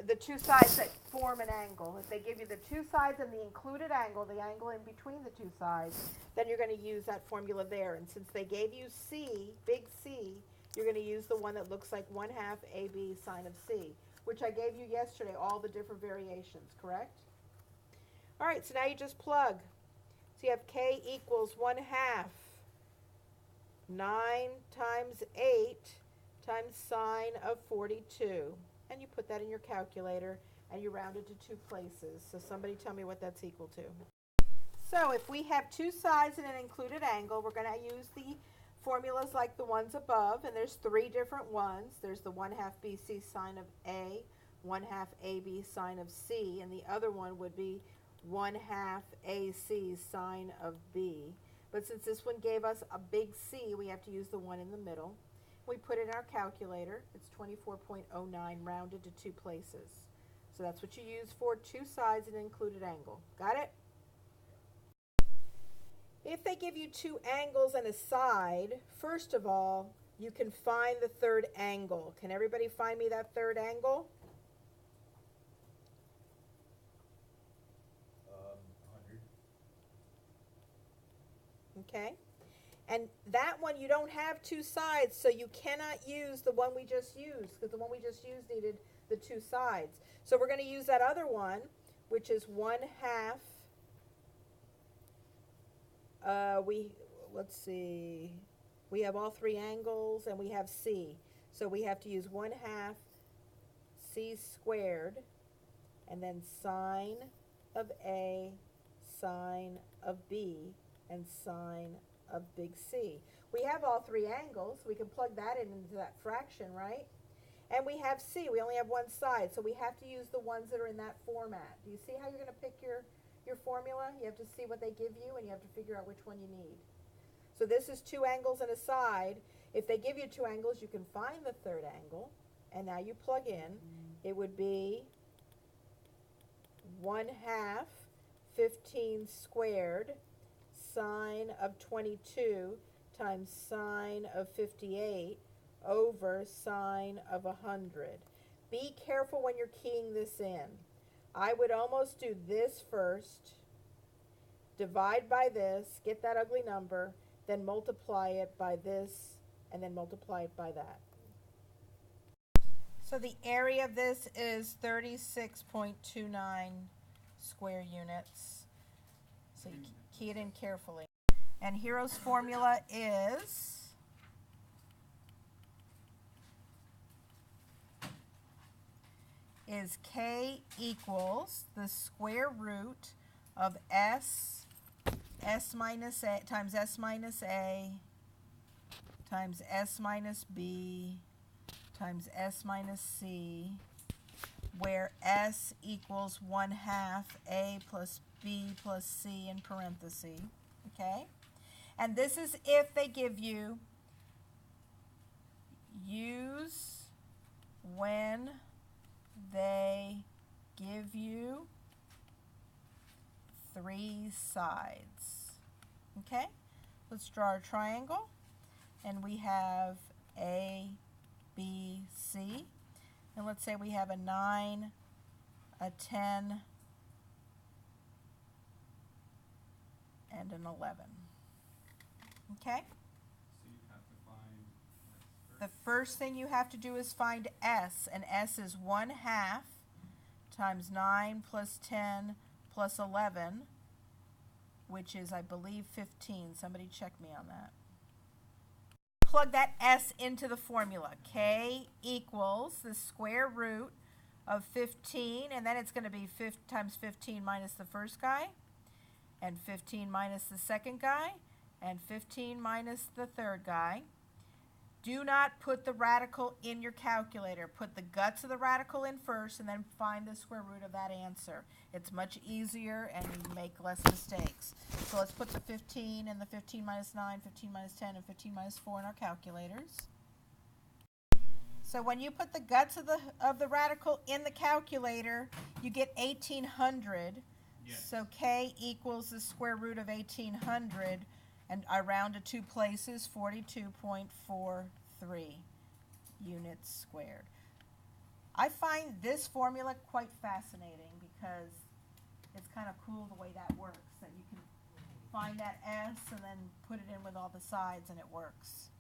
the two sides that form an angle. If they give you the two sides and the included angle, the angle in between the two sides, then you're going to use that formula there. And since they gave you C, big C, you're going to use the one that looks like 1/2 AB sine of C, which I gave you yesterday, all the different variations, correct? All right, so now you just plug. So you have K equals 1/2 9 times 8 times sine of 42. And you put that in your calculator and you round it to two places. So somebody tell me what that's equal to. So if we have two sides and an included angle, we're going to use the formulas like the ones above, and there's three different ones. There's the 1/2 BC sine of A, 1/2 AB sine of C, and the other one would be 1/2 AC sine of B. But since this one gave us a big C, we have to use the one in the middle. We put it in our calculator. It's 24.09 rounded to two places. So that's what you use for two sides and an included angle. Got it? If they give you two angles and a side, first of all, you can find the third angle. Can everybody find me that third angle? 100. Okay. And that one, you don't have two sides, so you cannot use the one we just used, because the one we just used needed the two sides. So we're going to use that other one, which is 1/2. Let's see. We have all three angles, and we have C. So we have to use 1/2 C squared, and then sine of A, sine of B, and sine of big C. We have all three angles. We can plug that into that fraction, right? And we have C. We only have one side, so we have to use the ones that are in that format. Do you see how you're going to pick your formula? You have to see what they give you, and you have to figure out which one you need. So this is two angles and a side. If they give you two angles, you can find the third angle, and now you plug in. It would be 1/2 15 squared sine of 22 times sine of 58 over sine of 100. Be careful when you're keying this in. I would almost do this first, divide by this, get that ugly number, then multiply it by this, and then multiply it by that. So the area of this is 36.29 square units. So you key it in carefully. And Hero's formula is K equals the square root of S minus A times S minus A times S minus B times S minus C, where S equals 1/2 A plus B plus C in parentheses, okay? And this is if they give you use when they give you three sides, okay? Let's draw our triangle, and we have A, B, C, and let's say we have a 9, a 10, and an 11. Okay? So you have to find The first thing you have to do is find S, and S is 1/2 times 9 plus 10 plus 11, which is, I believe, 15. Somebody check me on that. Plug that S into the formula. K equals the square root of 15, and then it's going to be 5 times 15 minus the first guy, and 15 minus the second guy, and 15 minus the third guy. Do not put the radical in your calculator. Put the guts of the radical in first, and then find the square root of that answer. It's much easier, and you make less mistakes. So let's put the 15 and the 15 minus 9, 15 minus 10, and 15 minus 4 in our calculators. So when you put the guts of the radical in the calculator, you get 1800. Yes. So K equals the square root of 1800, and I round to two places, 42.43 units squared. I find this formula quite fascinating because it's kind of cool the way that works, that you can find that S and then put it in with all the sides and it works.